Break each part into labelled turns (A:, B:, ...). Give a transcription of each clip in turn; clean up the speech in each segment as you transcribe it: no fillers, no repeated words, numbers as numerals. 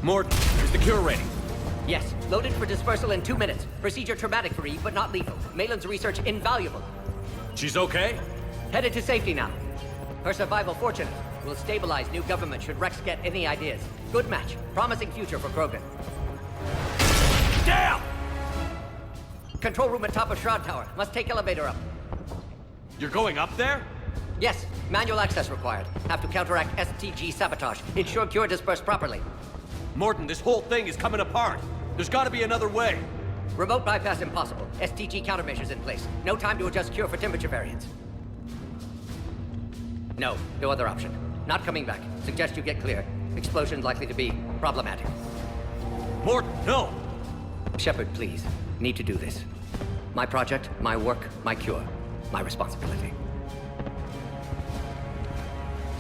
A: Mort, is the cure ready?
B: Yes, loaded for dispersal in 2 minutes. Procedure traumatic for Eve, but not lethal. Malin's research invaluable.
A: She's okay?
B: Headed to safety now. Her survival fortunate. Will stabilize new government should Rex get any ideas. Good match. Promising future for Krogan.
A: Damn!
B: Control room at top of Shroud Tower. Must take elevator up.
A: You're going up there?
B: Yes, manual access required. Have to counteract STG sabotage. Ensure cure dispersed properly.
A: Morton, this whole thing is coming apart. There's gotta be another way.
B: Remote bypass impossible. STG countermeasures in place. No time to adjust cure for temperature variance. No other option. Not coming back. Suggest you get clear. Explosion's likely to be problematic.
A: Morton, no!
B: Shepard, please. Need to do this. My project, my work, my cure. My responsibility.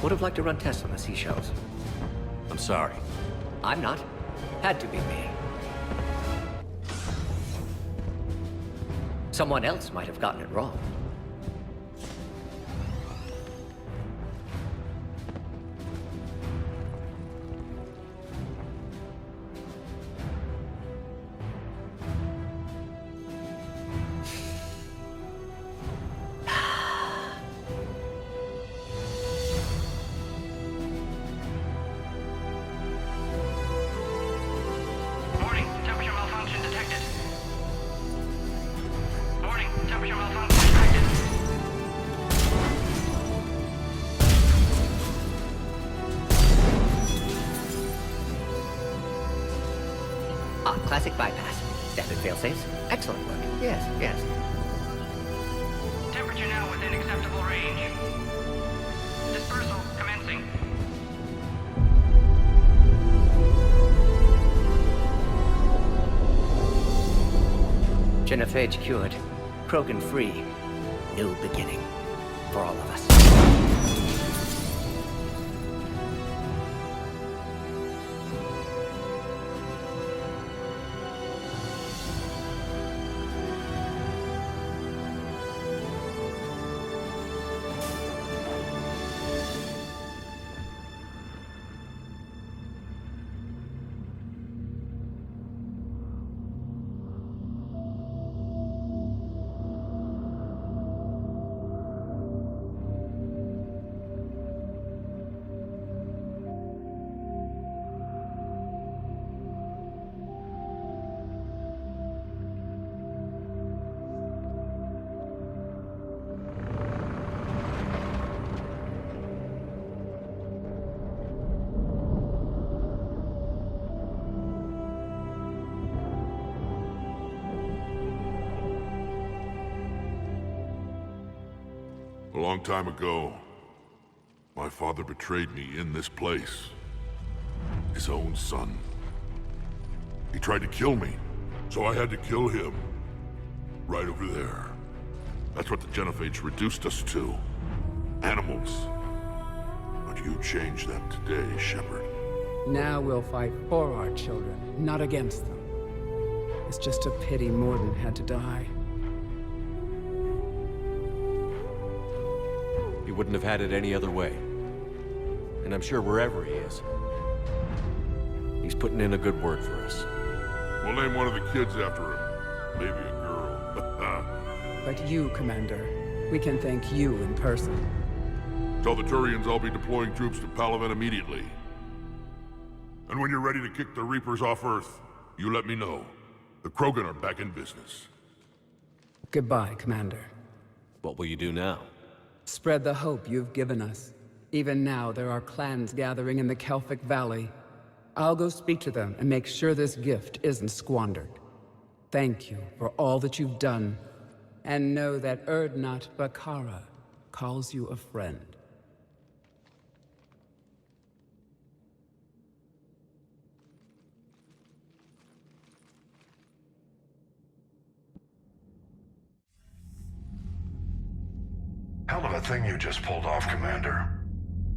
B: Would have liked to run tests on the seashells.
A: I'm sorry.
B: I'm not. Had to be me. Someone else might have gotten it wrong.
C: Warning, temperature malfunction detected. Warning, temperature malfunction detected.
B: Ah, classic bypass. Standard failsafes. Excellent work. Yes.
C: Temperature now within acceptable range. Dispersal commencing.
B: Genophage cured. Krogan free. New beginning. For all of us.
D: A long time ago, my father betrayed me in this place. His own son. He tried to kill me, so I had to kill him. Right over there. That's what the Genophage reduced us to. Animals. But you changed that today, Shepard.
E: Now we'll fight for our children, not against them. It's just a pity Morden had to die.
A: He wouldn't have had it any other way. And I'm sure wherever he is, he's putting in a good word for us.
D: We'll name one of the kids after him. Maybe a girl.
E: But you, Commander, we can thank you in person.
D: Tell the Turians I'll be deploying troops to Palaven immediately. And when you're ready to kick the Reapers off Earth, you let me know. The Krogan are back in business.
E: Goodbye, Commander.
A: What will you do now?
E: Spread the hope you've given us. Even now, there are clans gathering in the Kelphic Valley. I'll go speak to them and make sure this gift isn't squandered. Thank you for all that you've done. And know that Erdnot Bakara calls you a friend.
F: Hell of a thing you just pulled off, Commander.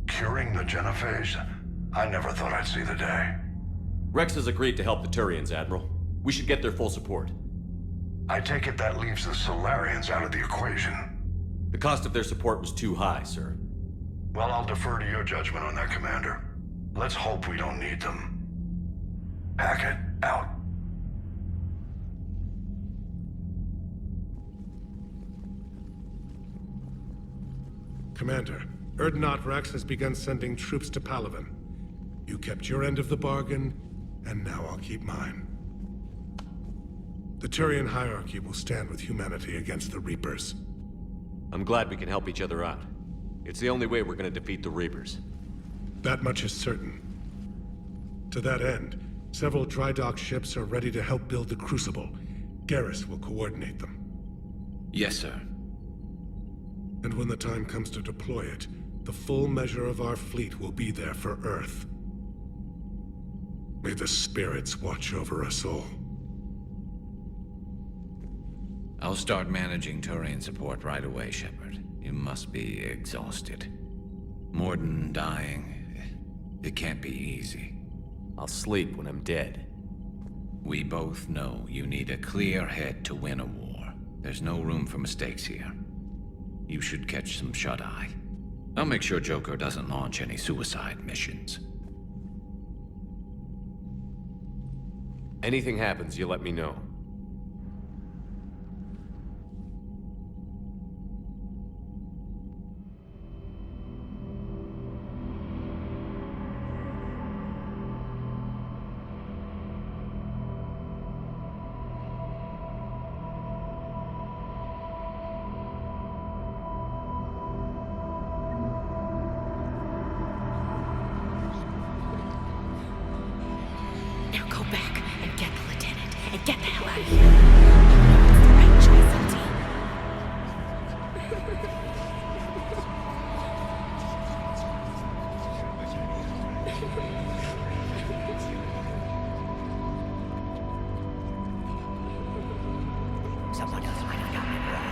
F: Curing the Genophage? I never thought I'd see the day.
A: Rex has agreed to help the Turians, Admiral. We should get their full support.
F: I take it that leaves the Solarians out of the equation.
A: The cost of their support was too high, sir.
F: Well, I'll defer to your judgment on that, Commander. Let's hope we don't need them. Hackett, out.
G: Commander, Erdnot Rex has begun sending troops to Palaven. You kept your end of the bargain, and now I'll keep mine. The Turian hierarchy will stand with humanity against the Reapers.
A: I'm glad we can help each other out. It's the only way we're gonna defeat the Reapers.
G: That much is certain. To that end, several dry dock ships are ready to help build the Crucible. Garrus will coordinate them.
H: Yes, sir.
G: And when the time comes to deploy it, the full measure of our fleet will be there for Earth. May the spirits watch over us all.
H: I'll start managing Turian support right away, Shepard. You must be exhausted. Morden dying, it can't be easy.
A: I'll sleep when I'm dead.
H: We both know you need a clear head to win a war. There's no room for mistakes here. You should catch some shut-eye. I'll make sure Joker doesn't launch any suicide missions.
A: Anything happens, you let me know.
I: Now go back and get the lieutenant and get the hell out of here. It's the right choice, LT.
B: Someone else might have gotten it wrong.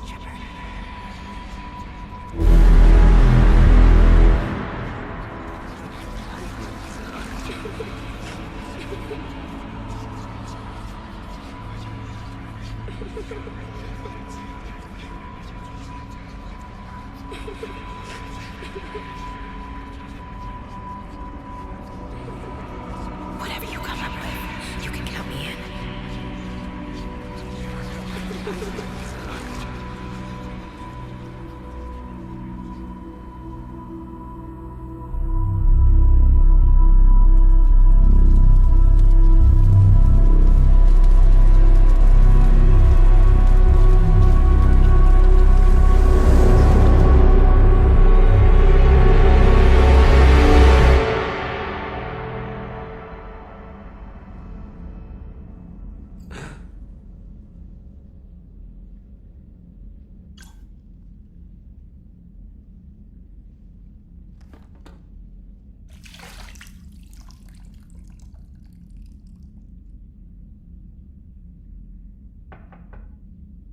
B: Shepard.
I: Whatever you come up with, you can count me in.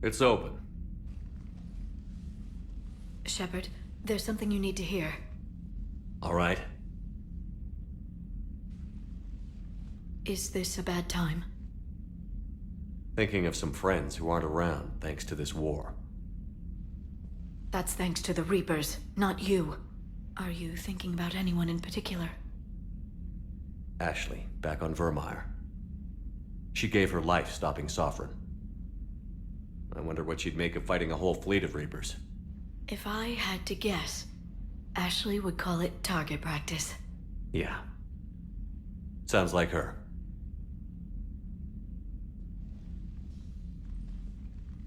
A: It's open.
I: Shepard, there's something you need to hear.
A: All right.
I: Is this a bad time?
A: Thinking of some friends who aren't around thanks to this war.
I: That's thanks to the Reapers, not you. Are you thinking about anyone in particular?
A: Ashley, back on Vermeer. She gave her life stopping Sovereign. I wonder what she'd make of fighting a whole fleet of Reapers.
I: If I had to guess, Ashley would call it target practice.
A: Yeah. Sounds like her.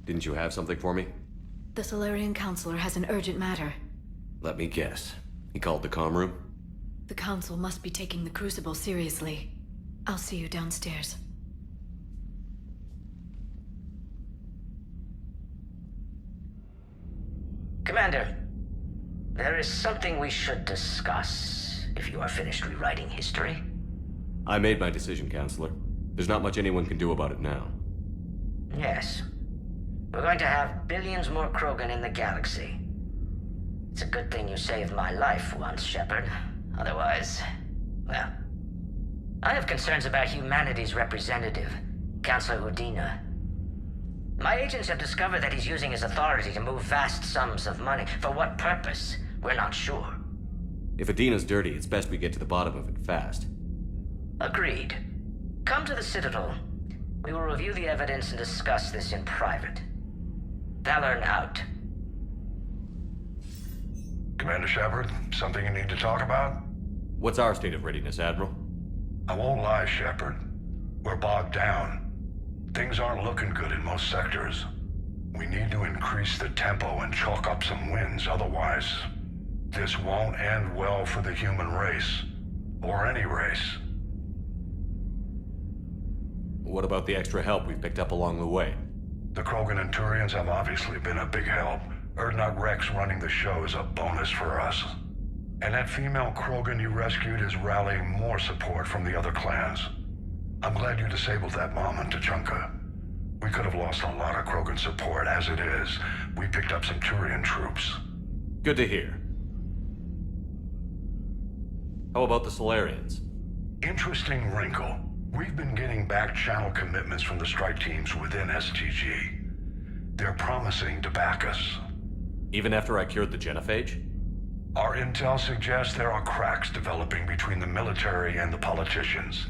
A: Didn't you have something for me?
I: The Solarian Counselor has an urgent matter.
A: Let me guess. He called the comm room?
I: The Council must be taking the Crucible seriously. I'll see you downstairs.
J: Commander, there is something we should discuss, if you are finished rewriting history.
A: I made my decision, Counselor. There's not much anyone can do about it now.
J: Yes. We're going to have billions more Krogan in the galaxy. It's a good thing you saved my life once, Shepard. Otherwise, well... I have concerns about humanity's representative, Councilor Udina. My agents have discovered that he's using his authority to move vast sums of money. For what purpose? We're not sure.
A: If Adina's dirty, it's best we get to the bottom of it fast.
J: Agreed. Come to the Citadel. We will review the evidence and discuss this in private. Valorn out.
F: Commander Shepard, something you need to talk about?
A: What's our state of readiness, Admiral?
F: I won't lie, Shepard. We're bogged down. Things aren't looking good in most sectors. We need to increase the tempo and chalk up some wins, otherwise, this won't end well for the human race. Or any race.
A: What about the extra help we've picked up along the way?
F: The Krogan and Turians have obviously been a big help. Urdnot Rex running the show is a bonus for us. And that female Krogan you rescued is rallying more support from the other clans. I'm glad you disabled that bomb on Tuchanka. We could have lost a lot of Krogan support. As it is, we picked up some Turian troops.
A: Good to hear. How about the Solarians?
F: Interesting wrinkle. We've been getting back-channel commitments from the strike teams within STG. They're promising to back us.
A: Even after I cured the genophage?
F: Our intel suggests there are cracks developing between the military and the politicians.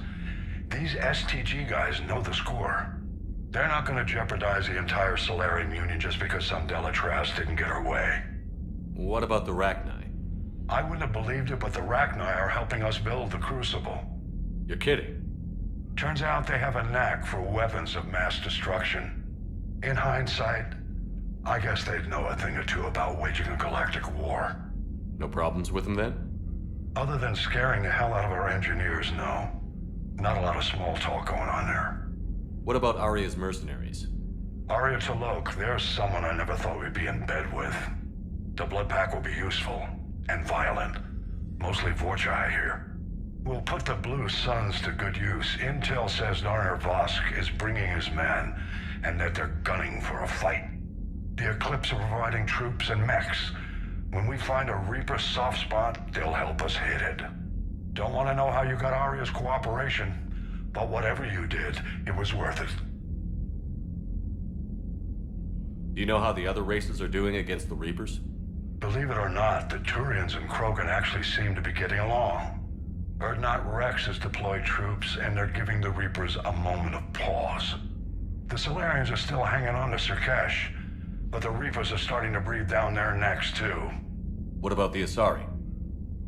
F: These STG guys know the score. They're not going to jeopardize the entire Solarian Union just because some Delatras didn't get her way.
A: What about the Rachni?
F: I wouldn't have believed it, but the Rachni are helping us build the Crucible.
A: You're kidding.
F: Turns out they have a knack for weapons of mass destruction. In hindsight, I guess they'd know a thing or two about waging a galactic war.
A: No problems with them then?
F: Other than scaring the hell out of our engineers, no. Not a lot of small talk going on there.
A: What about Arya's mercenaries?
F: Arya T'Lok, there's someone I never thought we'd be in bed with. The Blood Pack will be useful. And violent. Mostly Vorcha, I hear. We'll put the Blue Suns to good use. Intel says Narner Vosk is bringing his men, and that they're gunning for a fight. The Eclipse are providing troops and mechs. When we find a Reaper soft spot, they'll help us hit it. Don't want to know how you got Arya's cooperation, but whatever you did, it was worth it.
A: Do you know how the other races are doing against the Reapers?
F: Believe it or not, the Turians and Krogan actually seem to be getting along. Urdnot Rex has deployed troops, and they're giving the Reapers a moment of pause. The Solarians are still hanging on to Sirkesh, but the Reapers are starting to breathe down their necks, too.
A: What about the Asari?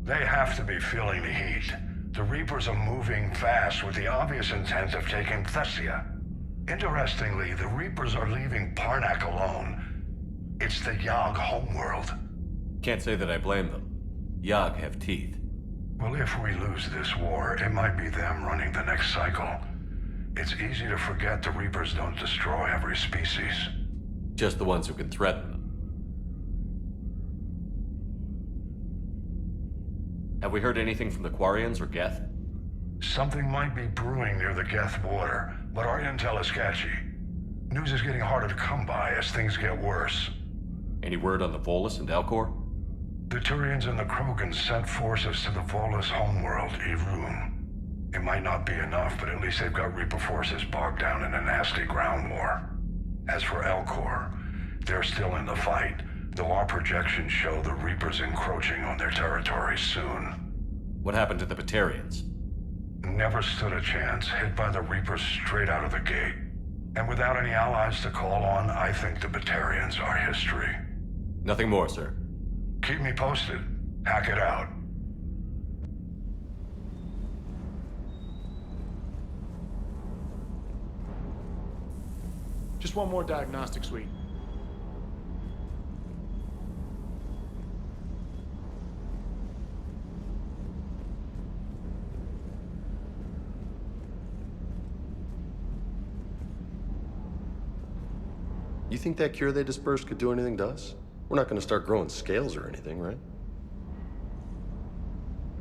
F: They have to be feeling the heat. The Reapers are moving fast with the obvious intent of taking Thessia. Interestingly, the Reapers are leaving Parnak alone. It's the Yogg homeworld.
A: Can't say that I blame them. Yogg have teeth.
F: Well, if we lose this war, it might be them running the next cycle. It's easy to forget the Reapers don't destroy every species.
A: Just the ones who can threaten them. Have we heard anything from the Quarians or Geth?
F: Something might be brewing near the Geth border, but our intel is sketchy. News is getting harder to come by as things get worse.
A: Any word on the Volus and Elcor?
F: The Turians and the Krogan sent forces to the Volus homeworld, Irun. It might not be enough, but at least they've got Reaper forces bogged down in a nasty ground war. As for Elcor, they're still in the fight, though our projections show the Reapers encroaching on their territory soon.
A: What happened to the Batarians?
F: Never stood a chance, hit by the Reapers straight out of the gate. And without any allies to call on, I think the Batarians are history.
A: Nothing more, sir.
F: Keep me posted. Hack it out.
K: Just one more diagnostic suite.
L: You think that cure they dispersed could do anything to us? We're not going to start growing scales or anything, right?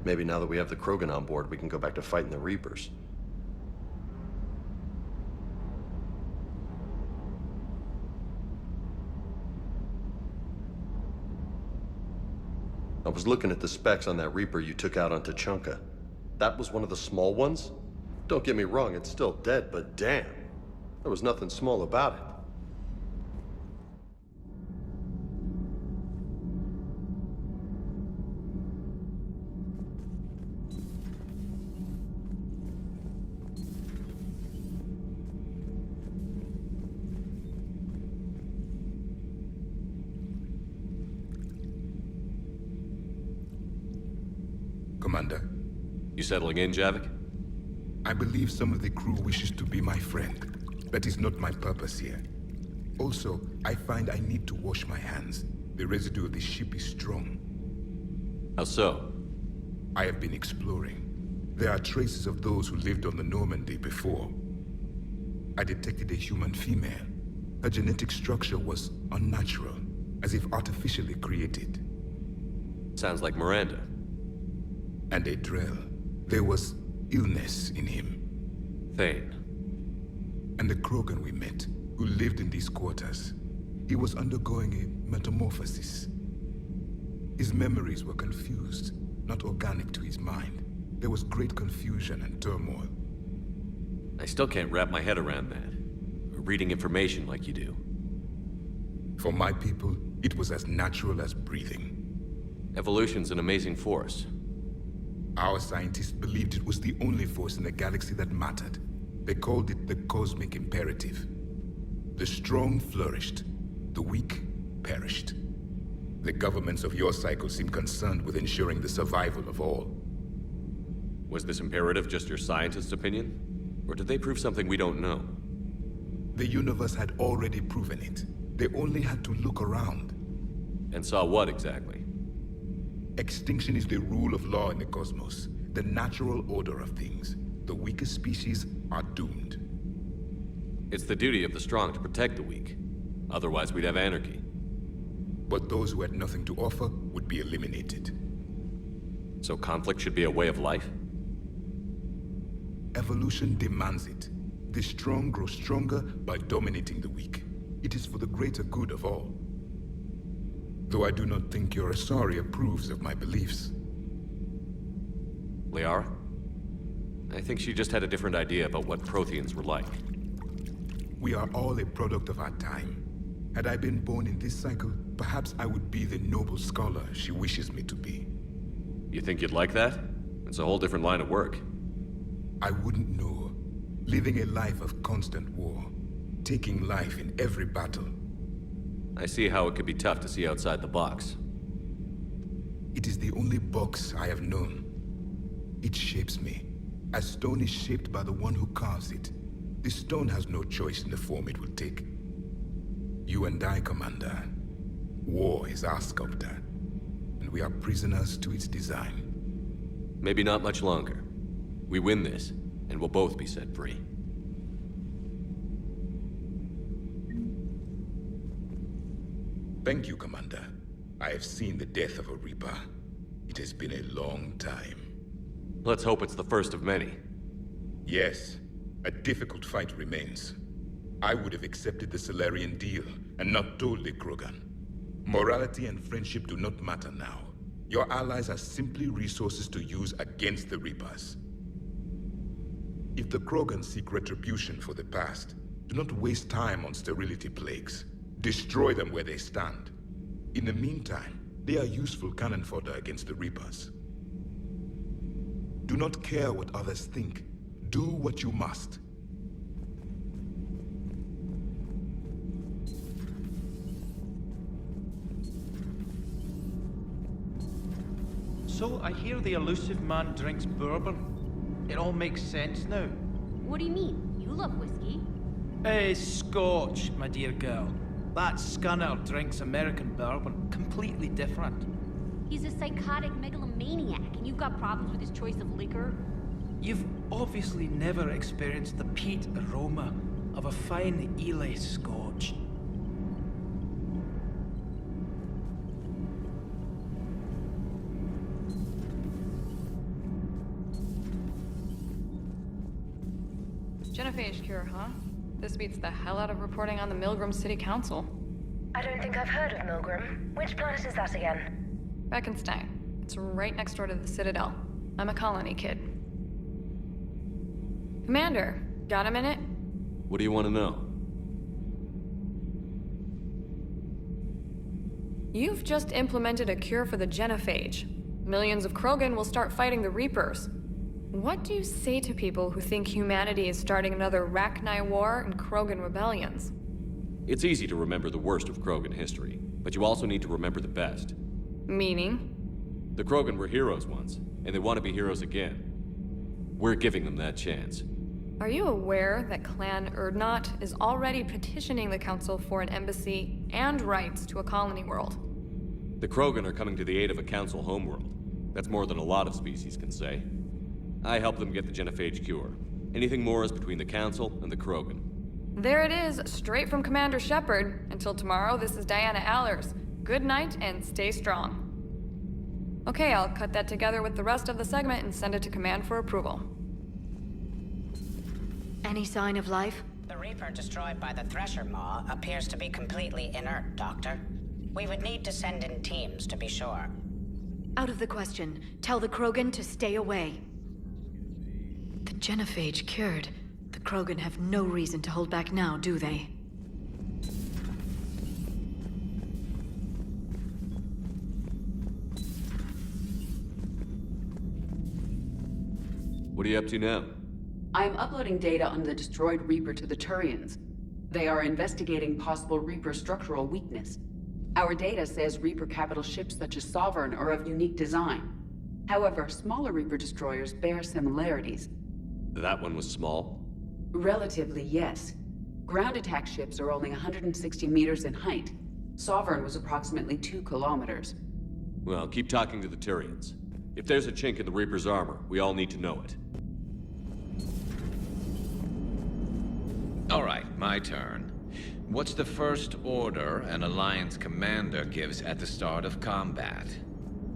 L: Maybe now that we have the Krogan on board, we can go back to fighting the Reapers. I was looking at the specs on that Reaper you took out on Tuchanka. That was one of the small ones? Don't get me wrong, it's still dead, but damn. There was nothing small about it.
K: Commander.
A: You settling in, Javik?
K: I believe some of the crew wishes to be my friend. That is not my purpose here. Also, I find I need to wash my hands. The residue of the ship is strong.
A: How so?
K: I have been exploring. There are traces of those who lived on the Normandy before. I detected a human female. Her genetic structure was unnatural, as if artificially created.
A: Sounds like Miranda.
K: And a Drell. There was illness in him.
A: Thane.
K: And the Krogan we met, who lived in these quarters. He was undergoing a metamorphosis. His memories were confused, not organic to his mind. There was great confusion and turmoil.
A: I still can't wrap my head around that. Reading information like you do.
K: For my people, it was as natural as breathing.
A: Evolution's an amazing force.
K: Our scientists believed it was the only force in the galaxy that mattered. They called it the cosmic imperative. The strong flourished, the weak perished. The governments of your cycle seem concerned with ensuring the survival of all.
A: Was this imperative just your scientist's opinion? Or did they prove something we don't know?
K: The universe had already proven it. They only had to look around.
A: And saw what exactly?
K: Extinction is the rule of law in the cosmos, the natural order of things. The weakest species are doomed.
A: It's the duty of the strong to protect the weak. Otherwise, we'd have anarchy.
K: But those who had nothing to offer would be eliminated.
A: So conflict should be a way of life?
K: Evolution demands it. The strong grow stronger by dominating the weak. It is for the greater good of all. Though I do not think your Asari approves of my beliefs.
A: Liara? I think she just had a different idea about what Protheans were like.
K: We are all a product of our time. Had I been born in this cycle, perhaps I would be the noble scholar she wishes me to be.
A: You think you'd like that? It's a whole different line of work.
K: I wouldn't know. Living a life of constant war. Taking life in every battle.
A: I see how it could be tough to see outside the box.
K: It is the only box I have known. It shapes me, as stone is shaped by the one who carves it. The stone has no choice in the form it will take. You and I, Commander. War is our sculptor, and we are prisoners to its design.
A: Maybe not much longer. We win this, and we'll both be set free.
K: Thank you, Commander. I have seen the death of a Reaper. It has been a long time.
A: Let's hope it's the first of many.
K: Yes, a difficult fight remains. I would have accepted the Solarian deal and not told the Krogan. Morality and friendship do not matter now. Your allies are simply resources to use against the Reapers. If the Krogan seek retribution for the past, do not waste time on sterility plagues. Destroy them where they stand. In the meantime, they are useful cannon fodder against the Reapers. Do not care what others think. Do what you must.
M: So, I hear the elusive man drinks bourbon. It all makes sense now.
N: What do you mean? You love whiskey.
M: Scotch, my dear girl. That scunner drinks American bourbon. Completely different.
N: He's a psychotic megalomaniac, and you've got problems with his choice of liquor?
M: You've obviously never experienced the peat aroma of a fine Ely Scotch.
O: Genophage cure, huh? This beats the hell out of reporting on the Milgram City Council.
P: I don't think I've heard of Milgram. Which planet is that again?
O: Reckenstein. It's right next door to the Citadel. I'm a colony kid. Commander, got a minute?
A: What do you want to know?
O: You've just implemented a cure for the genophage. Millions of Krogan will start fighting the Reapers. What do you say to people who think humanity is starting another Rachni War and Krogan rebellions?
A: It's easy to remember the worst of Krogan history, but you also need to remember the best.
O: Meaning?
A: The Krogan were heroes once. and they want to be heroes again. We're giving them that chance.
O: Are you aware that Clan Urdnot is already petitioning the Council for an embassy and rights to a colony world?
A: The Krogan are coming to the aid of a Council homeworld. That's more than a lot of species can say. I helped them get the genophage cure. Anything more is between the Council and the Krogan.
O: There it is, straight from Commander Shepard. Until tomorrow, this is Diana Allers. Good night and stay strong. Okay, I'll cut that together with the rest of the segment and send it to Command for approval.
I: Any sign of life?
Q: The Reaper destroyed by the Thresher Maw appears to be completely inert, Doctor. We would need to send in teams to be sure.
I: Out of the question. Tell the Krogan to stay away. The genophage cured. The Krogan have no reason to hold back now, do they?
A: What are you up to now?
R: I am uploading data on the destroyed Reaper to the Turians. They are investigating possible Reaper structural weakness. Our data says Reaper capital ships such as Sovereign are of unique design. However, smaller Reaper destroyers bear similarities.
A: That one was small?
R: Relatively, yes. Ground attack ships are only 160 meters in height. Sovereign was approximately 2 kilometers.
A: Well, keep talking to the Turians. If there's a chink in the Reaper's armor, we all need to know it.
H: All right, my turn. What's the first order an Alliance commander gives at the start of combat?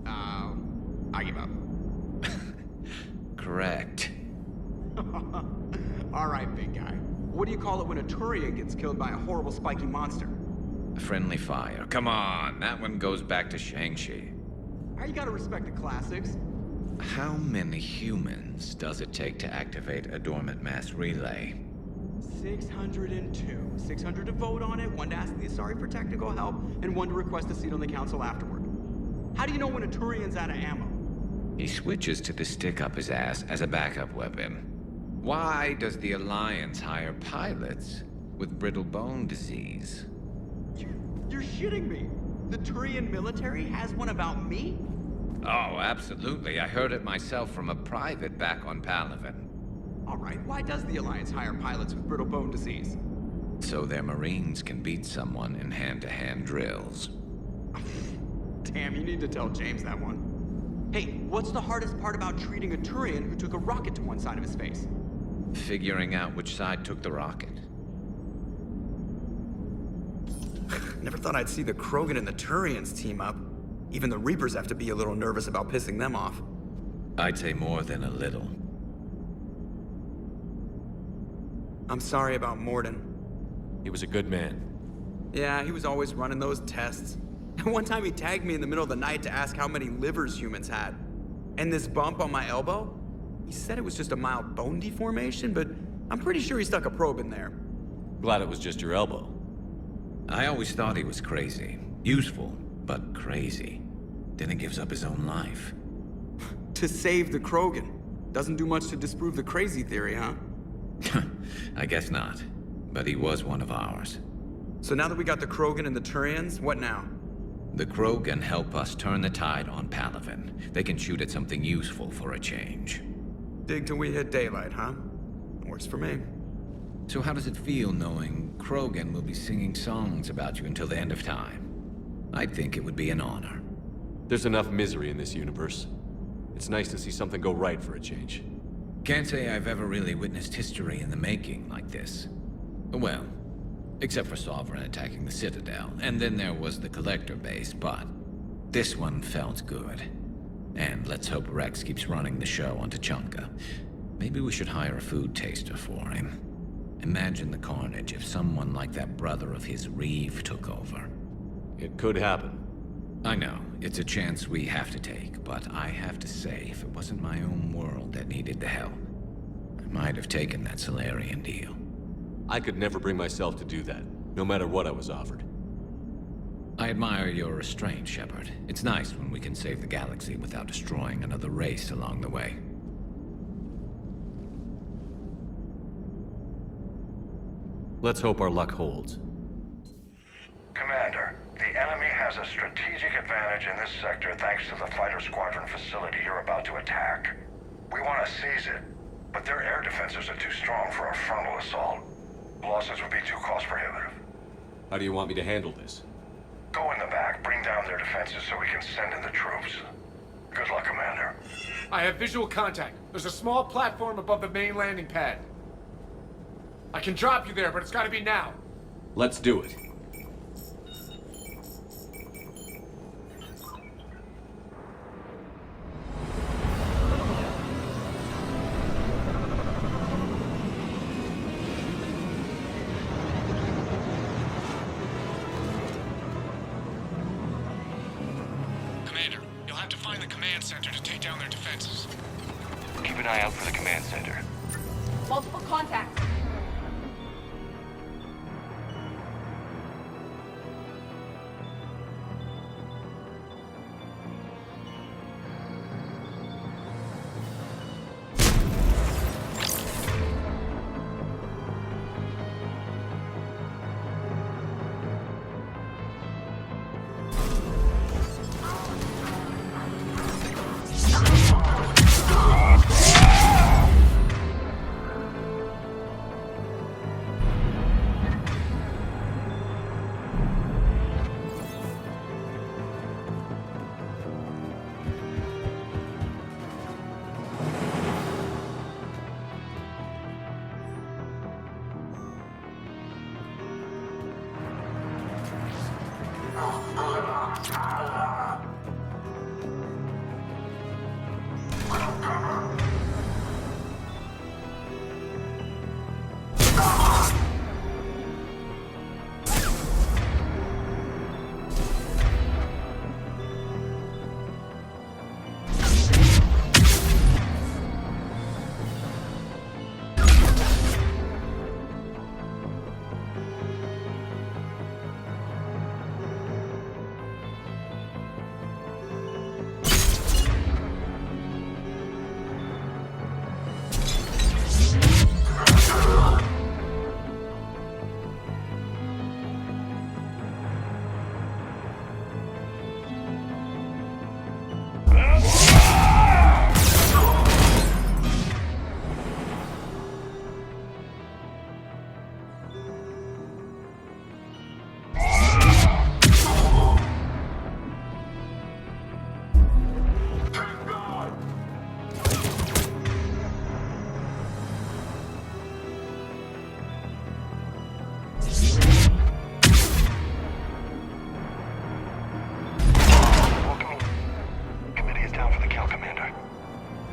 S: I give up.
H: Correct.
S: All right, big guy. What do you call it when a Turian gets killed by a horrible spiky monster?
H: Friendly fire. Come on, that one goes back to Shang-Chi.
S: You gotta respect the classics.
H: How many humans does it take to activate a dormant mass relay?
S: 602. 600 to vote on it, 1 to ask the Asari for technical help, and 1 to request a seat on the council afterward. How do you know when a Turian's out of ammo?
H: He switches to the stick up his ass as a backup weapon. Why does the Alliance hire pilots with brittle bone disease?
S: You're shitting me! The Turian military has one about me?
H: Oh, absolutely. I heard it myself from a private back on Palaven.
S: All right, why does the Alliance hire pilots with brittle bone disease?
H: So their Marines can beat someone in hand-to-hand drills.
S: Damn, you need to tell James that one. Hey, what's the hardest part about treating a Turian who took a rocket to one side of his face?
H: Figuring out which side took the rocket.
T: Never thought I'd see the Krogan and the Turians team up. Even the Reapers have to be a little nervous about pissing them off.
H: I'd say more than a little.
T: I'm sorry about Morden.
A: He was a good man.
T: Yeah, he was always running those tests. And one time he tagged me in the middle of the night to ask how many livers humans had. And this bump on my elbow? He said it was just a mild bone deformation, but I'm pretty sure he stuck a probe in there.
A: Glad it was just your elbow.
H: I always thought he was crazy. Useful, but crazy. Then he gives up his own life.
T: To save the Krogan. Doesn't do much to disprove the crazy theory, huh?
H: I guess not. But he was one of ours.
T: So now that we got the Krogan and the Turians, what now?
H: The Krogan help us turn the tide on Palaven. They can shoot at something useful for a change.
T: Dig till we hit daylight, huh? Works for me.
H: So how does it feel knowing Krogan will be singing songs about you until the end of time? I'd think it would be an honor.
A: There's enough misery in this universe. It's nice to see something go right for a change.
H: Can't say I've ever really witnessed history in the making like this. Well, except for Sovereign attacking the Citadel, and then there was the Collector base, but this one felt good. And let's hope Rex keeps running the show on Tuchanka. Maybe we should hire a food taster for him. Imagine the carnage if someone like that brother of his, Reeve, took over.
A: It could happen.
H: I know, it's a chance we have to take, but I have to say, if it wasn't my own world that needed the help, I might have taken that Solarian deal.
A: I could never bring myself to do that, no matter what I was offered.
H: I admire your restraint, Shepard. It's nice when we can save the galaxy without destroying another race along the way.
A: Let's hope our luck holds.
F: Commander, the enemy has has a strategic advantage in this sector thanks to the fighter squadron facility you're about to attack. We want to seize it, but their air defenses are too strong for a frontal assault. Losses would be too cost prohibitive.
A: How do you want me to handle this?
F: Go in the back, bring down their defenses so we can send in the troops. Good luck, Commander.
U: I have visual contact. There's a small platform above the main landing pad. I can drop you there, but it's gotta be now.
A: Let's do it.
U: Commander, you'll have to find the command center to take down their defenses.
A: Keep an eye out for the command center.
O: Multiple contacts.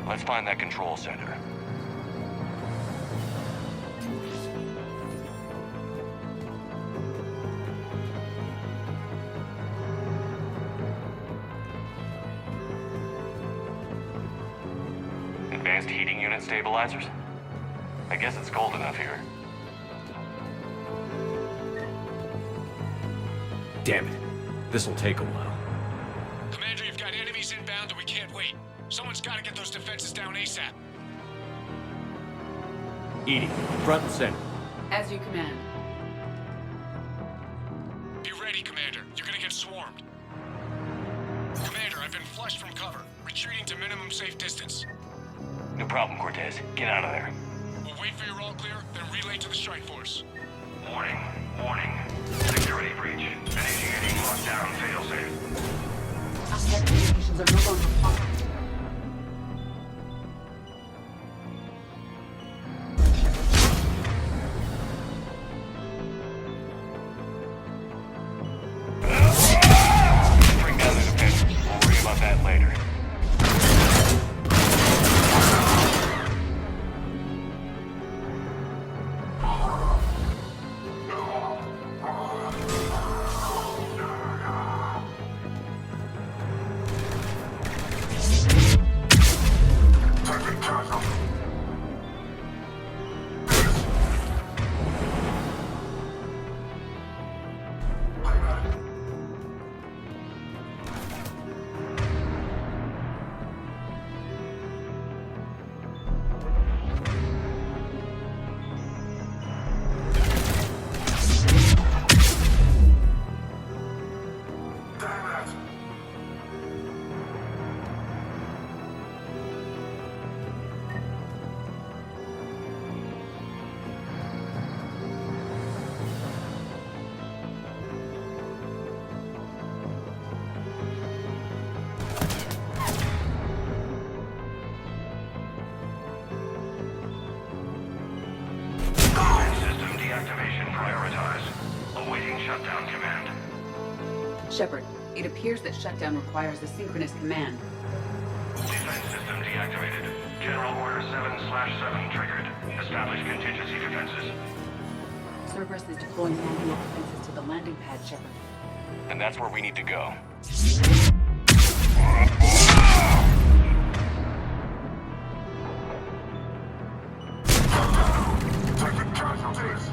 A: Let's find that control center. Advanced heating unit stabilizers? I guess it's cold enough here. Damn it. This'll take a while.
U: Commander, you've got enemies inbound and we can't wait. Someone's gotta get those defenses down ASAP.
A: EDI, front and center.
R: As you command.
U: Be ready, Commander. You're gonna get swarmed. Commander, I've been flushed from cover. Retreating to minimum safe distance.
A: No problem, Cortez. Get out of there.
U: We'll wait for your all clear, then relay to the strike force.
F: Warning. Warning. Security breach. Initiating lockdown failsafe.
R: Asset communications are no longer possible.
A: Bring down the defenses. We'll worry about that later.
F: Shutdown command.
R: Shepard, it appears that shutdown requires a synchronous command.
F: Defense system deactivated. General Order 7/7 triggered. Establish contingency defenses.
R: Cerberus is deploying manual defenses to the landing pad, Shepard.
A: And that's where we need to go.
D: Taking casualties!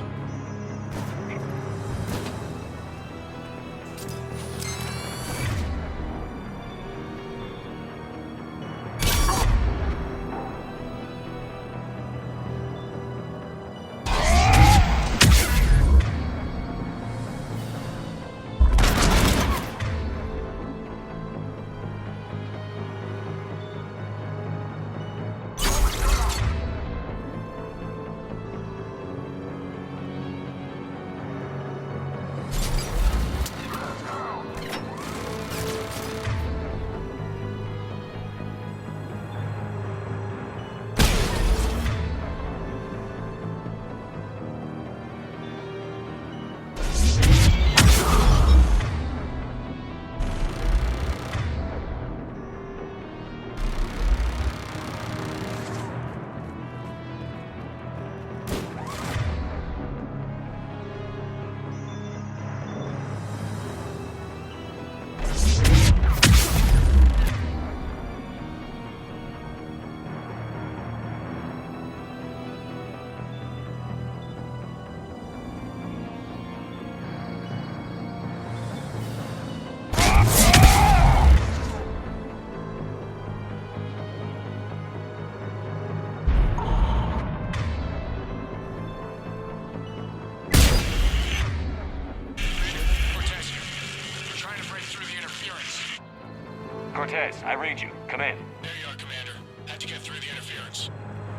A: Cortez, I read you. Come in.
U: There you are, Commander. Had to get through the interference.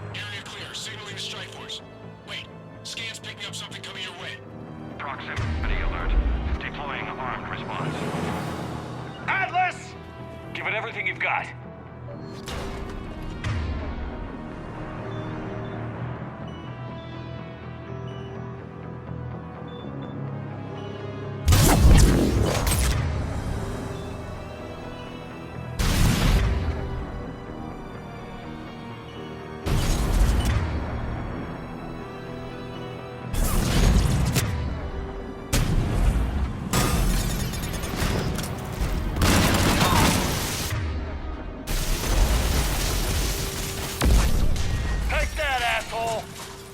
U: Area clear. Signaling the strike force. Wait. Scan's picking up something coming your way.
F: Proximity alert. Deploying armed response.
A: Atlas! Give it everything you've got.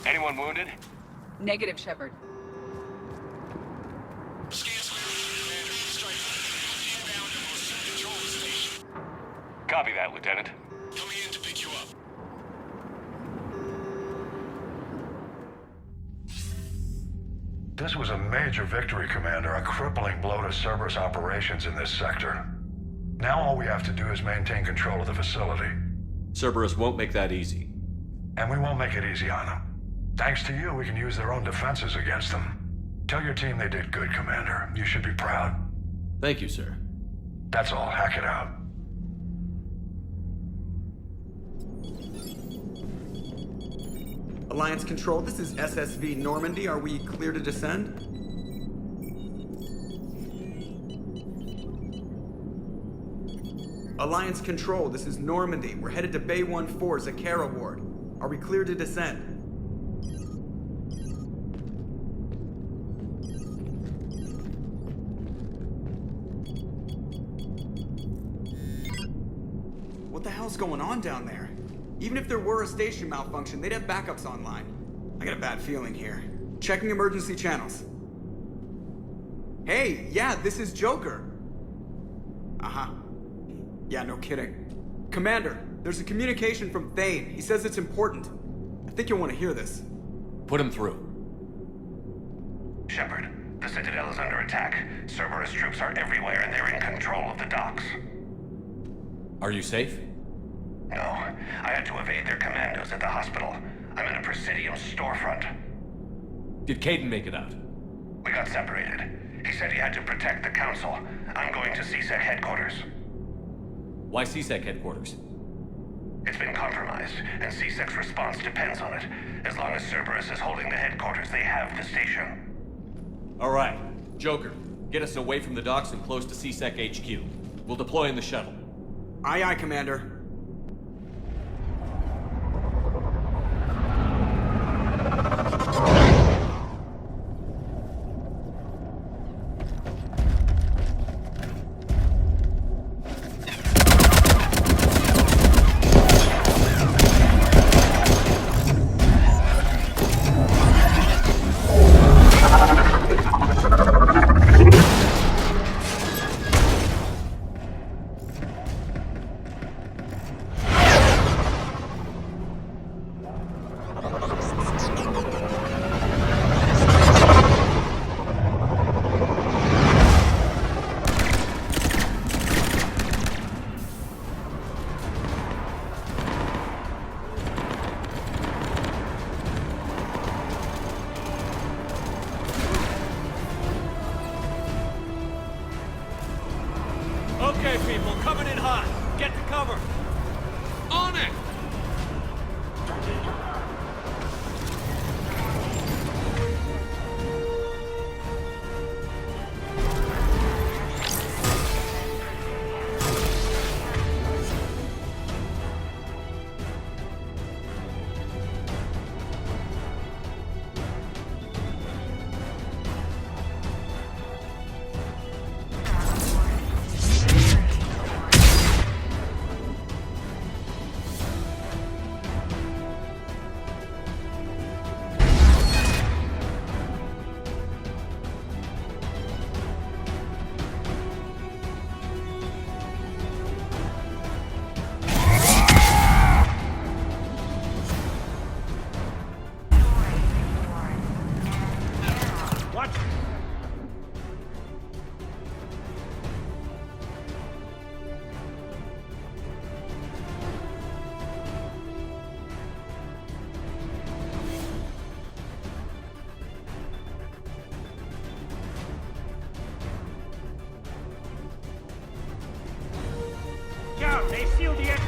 A: Anyone wounded?
R: Negative, Shepard.
A: Copy that, Lieutenant.
U: Coming in to pick you up.
F: This was a major victory, Commander. A crippling blow to Cerberus operations in this sector. Now all we have to do is maintain control of the facility.
A: Cerberus won't make that easy.
F: And we won't make it easy on them. Thanks to you, we can use their own defenses against them. Tell your team they did good, Commander. You should be proud.
A: Thank you, sir.
F: That's all. Hack it out.
T: Alliance Control, this is SSV Normandy. Are we clear to descend? Alliance Control, this is Normandy. We're headed to Bay 1-4, Zakara Ward. Are we clear to descend? What the hell's going on down there? Even if there were a station malfunction, they'd have backups online. I got a bad feeling here. Checking emergency channels. Hey, yeah, this is Joker. Uh-huh. Yeah, no kidding. Commander, there's a communication from Thane. He says it's important. I think you'll want to hear this.
A: Put him through.
F: Shepard, the Citadel is under attack. Cerberus troops are everywhere and they're in control of the docks.
A: Are you safe?
F: No, I had to evade their commandos at the hospital. I'm in a Presidium storefront.
A: Did Caden make it out?
F: We got separated. He said he had to protect the Council. I'm going to CSEC headquarters.
A: Why CSEC headquarters?
F: It's been compromised, and CSEC's response depends on it. As long as Cerberus is holding the headquarters, they have the station.
A: All right. Joker, get us away from the docks and close to C-Sec HQ. We'll deploy in the shuttle.
S: Aye, aye, Commander.
A: Okay, people, coming in hot. Get to cover. On it!
C: They sealed the exit.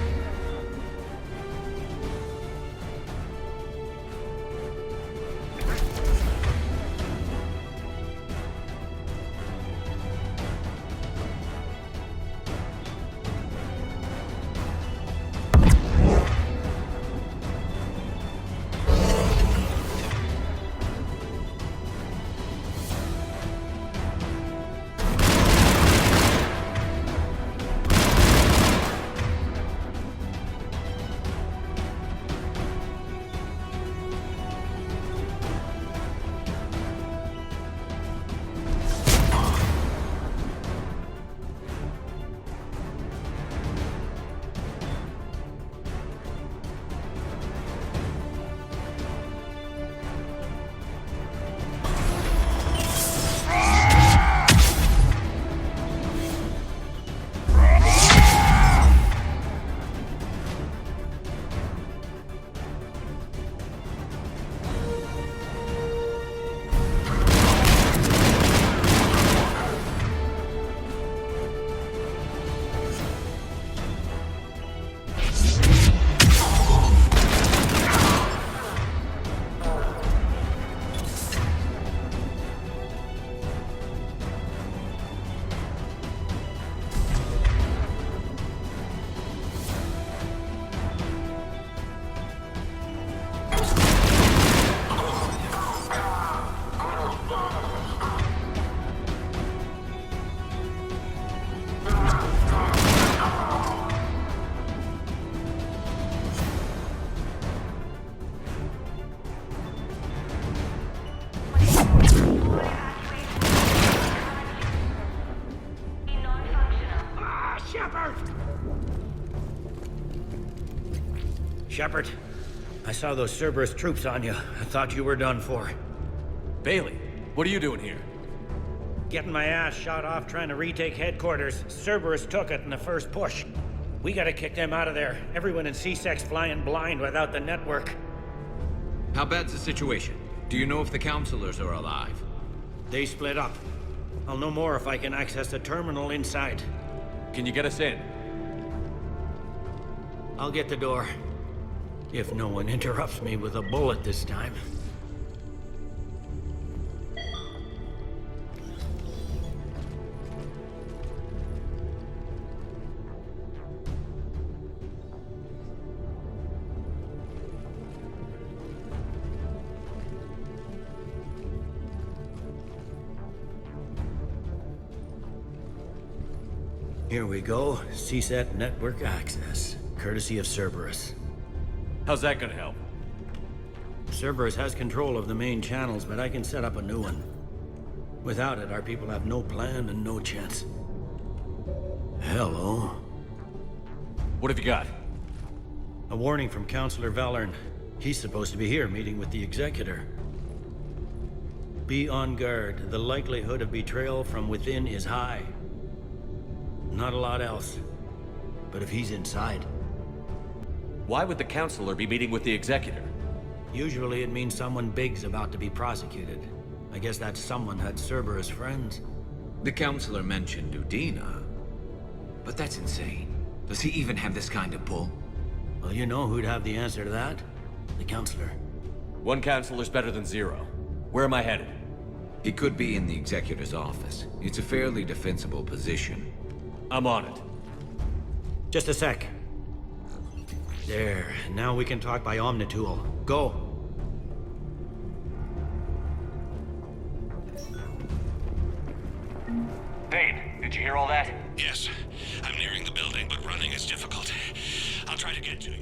V: Shepard, I saw those Cerberus troops on you. I thought you were done for.
A: Bailey, what are you doing here?
V: Getting my ass shot off trying to retake headquarters. Cerberus took it in the first push. We gotta kick them out of there. Everyone in C-Sec's flying blind without the network.
H: How bad's the situation? Do you know if the counselors are alive?
V: They split up. I'll know more if I can access the terminal inside.
A: Can you get us in?
V: I'll get the door. If no one interrupts me with a bullet this time.
E: Here we go. CSET network access, courtesy of Cerberus.
A: How's that gonna help?
E: Cerberus has control of the main channels, but I can set up a new one. Without it, our people have no plan and no chance. Hello.
A: What have you got?
E: A warning from Counselor Valern. He's supposed to be here meeting with the Executor. Be on guard. The likelihood of betrayal from within is high. Not a lot else. But if he's inside...
A: Why would the Counselor be meeting with the Executor?
E: Usually it means someone big's about to be prosecuted. I guess that someone had Cerberus friends.
H: The Counselor mentioned Udina. But that's insane. Does he even have this kind of pull?
E: Well, you know who'd have the answer to that? The Counselor.
A: One Counselor's better than zero. Where am I headed?
H: He could be in the Executor's office. It's a fairly defensible position.
A: I'm on it.
E: Just a sec. There. Now we can talk by Omnitool. Go.
G: Dane, did you hear all that?
W: Yes. I'm nearing the building, but running is difficult. I'll try to get to you.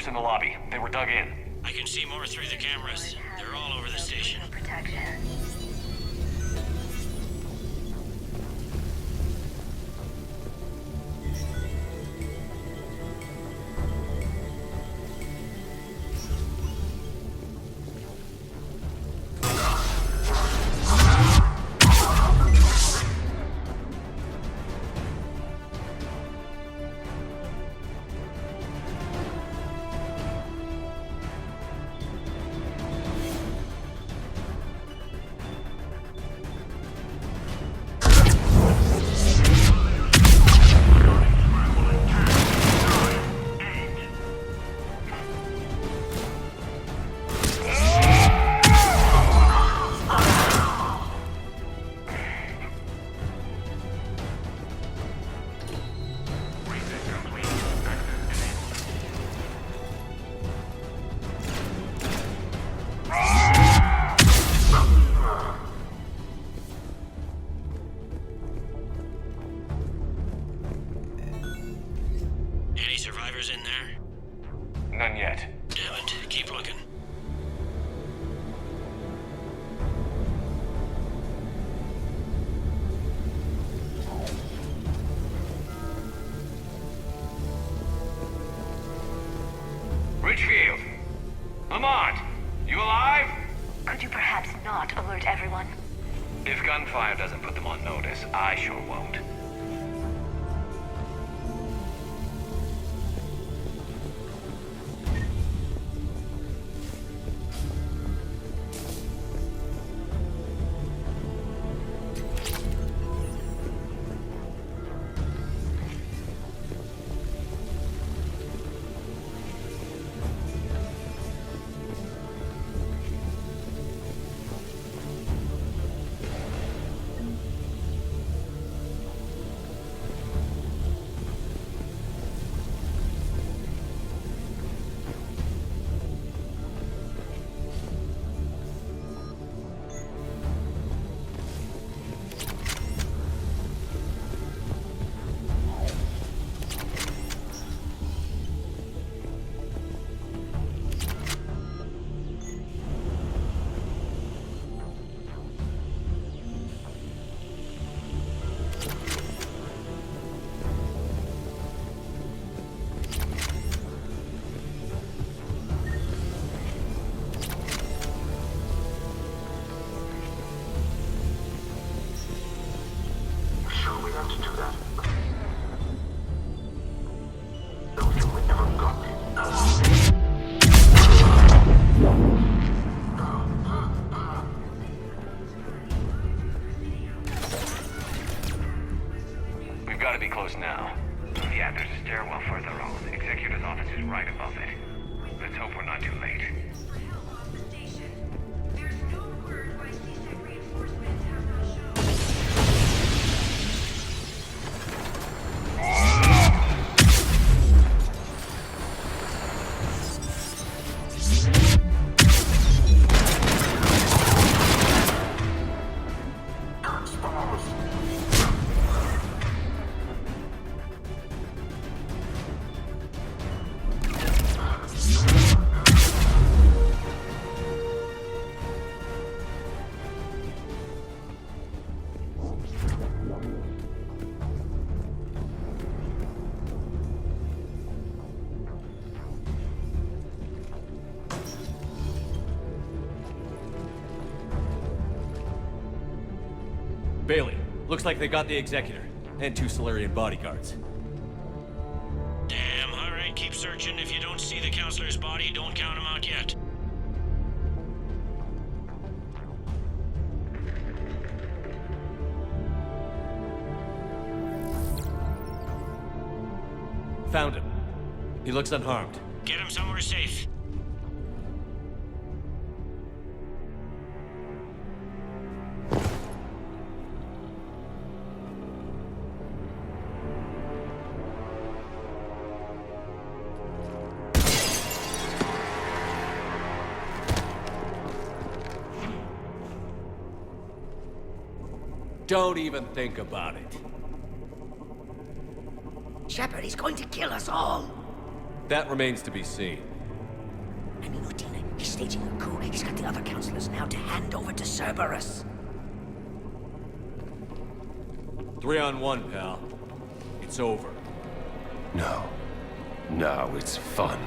G: In the lobby. They were dug in.
U: I can see more through the cameras. They're all over the station. Any survivors in there?
G: None yet.
U: Damn it. Keep looking.
G: Richfield! Lamont! You alive?
P: Could you perhaps not alert everyone?
G: If gunfire doesn't put them on notice, I sure won't. We've got to be close now. Yeah, there's a stairwell further on. The executor's office is right above it. Let's hope we're not too late.
A: Bailey, looks like they got the Executor, and 2 Solarian bodyguards.
U: Damn, alright, keep searching. If you don't see the counselor's body, don't count him out yet.
A: Found him. He looks unharmed.
U: Get him somewhere safe.
A: Don't even think about it.
B: Shepard, he's going to kill us all.
A: That remains to be seen.
B: I mean, Lieutenant, he's staging a coup. He's got the other counselors now to hand over to Cerberus.
A: 3-on-1, pal. It's over.
J: No. No, it's fun.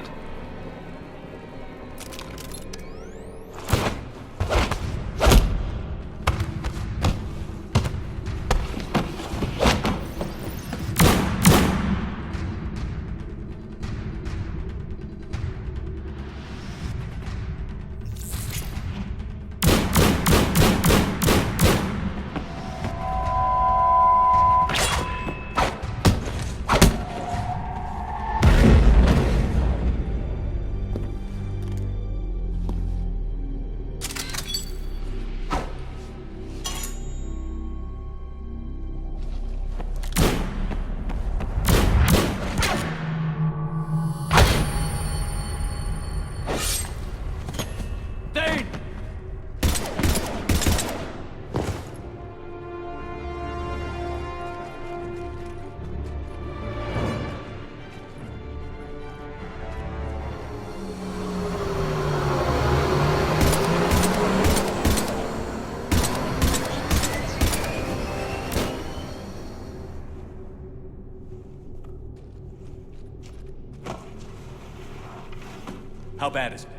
A: How bad is it?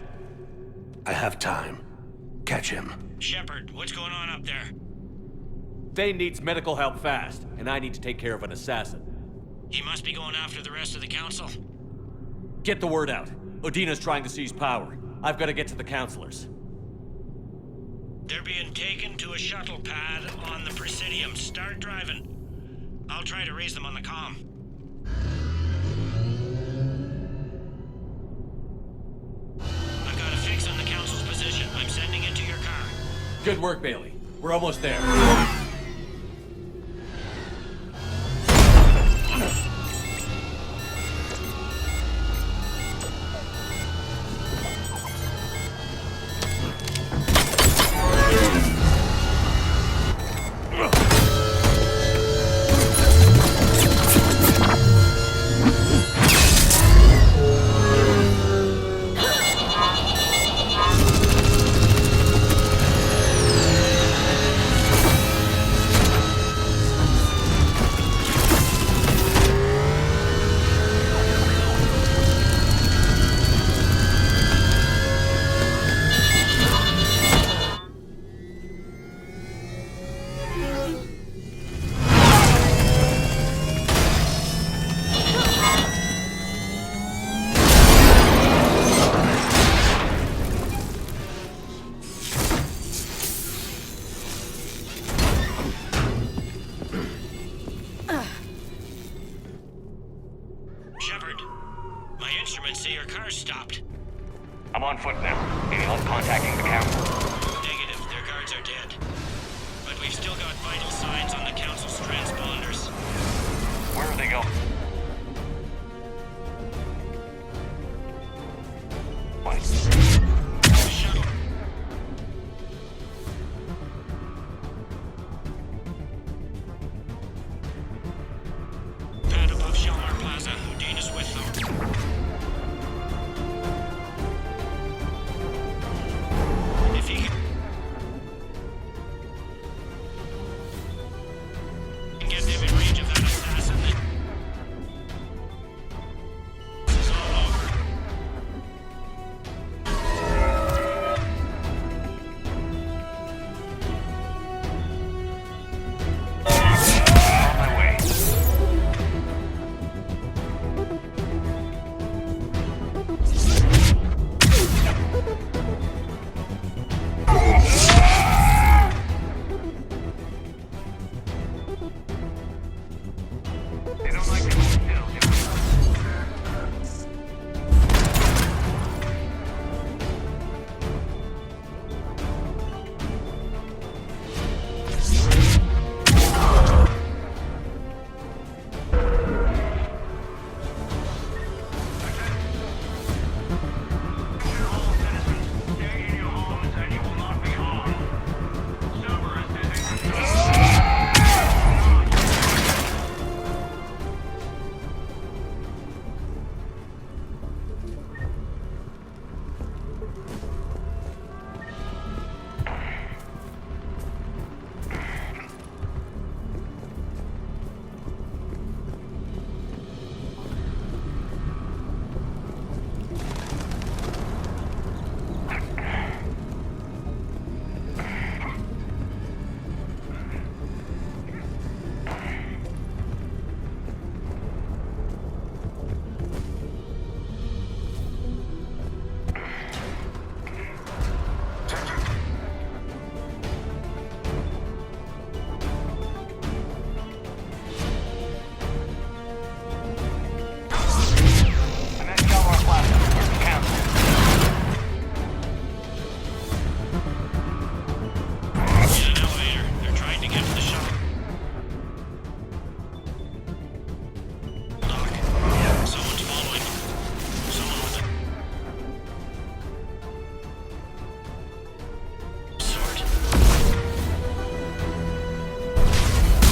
J: I have time. Catch him.
U: Shepard, what's going on up there?
A: Thane needs medical help fast, and I need to take care of an assassin.
U: He must be going after the rest of the council.
A: Get the word out. Odina's trying to seize power. I've got to get to the counselors.
U: They're being taken to a shuttle pad on the Presidium. Start driving. I'll try to raise them on the comm. I've got a fix on the council's position. I'm sending it to your car.
A: Good work, Bailey. We're almost there.
U: cars stopped.
G: I'm on foot now. Any luck contacting the council?
U: Negative. Their guards are dead. But we've still got vital signs on the council's transponders.
G: Where are they going?
U: Pad above Shelmar Plaza. Dean is with them. If he can get them in range of that assassin, then it's all over.
G: On my way. They don't like to hold still, do they? I'm at Shelmar Plaza. Where's the council?
U: In an elevator. They're trying to get to the shuttle. Doc, someone's following them. Someone with a sword.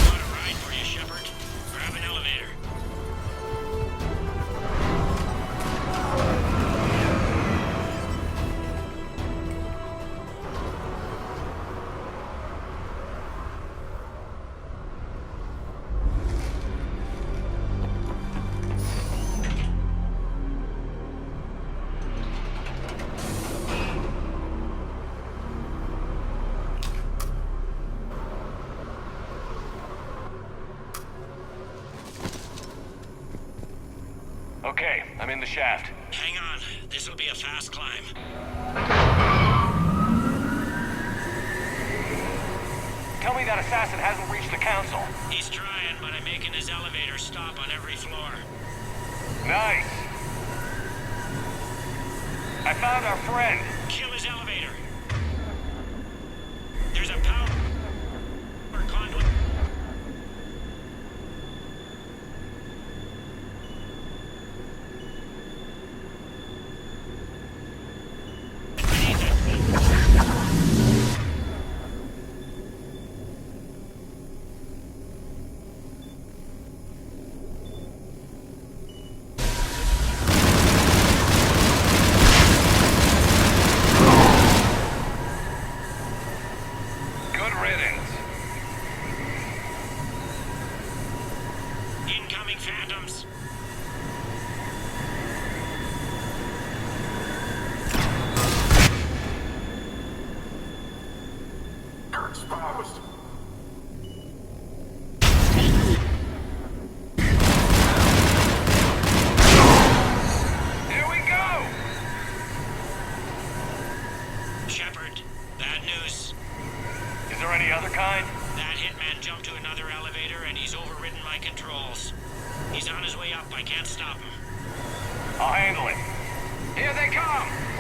U: Got a ride for you, Shepard. Grab an elevator.
G: Okay, I'm in the shaft.
U: Hang on. This'll be a fast climb.
G: Tell me that assassin hasn't reached the council.
U: He's trying, but I'm making his elevator stop on every floor.
G: Nice. I found our friend.
U: Kill his elevator. There's a power conduit.
G: Good riddance.
U: Incoming phantoms.
D: Exposed.
G: Here we go.
U: Shepard, bad news.
G: Is there any other kind?
U: That hitman jumped to another elevator and he's overridden my controls. He's on his way up. I can't stop him.
G: I'll handle it. Here they come!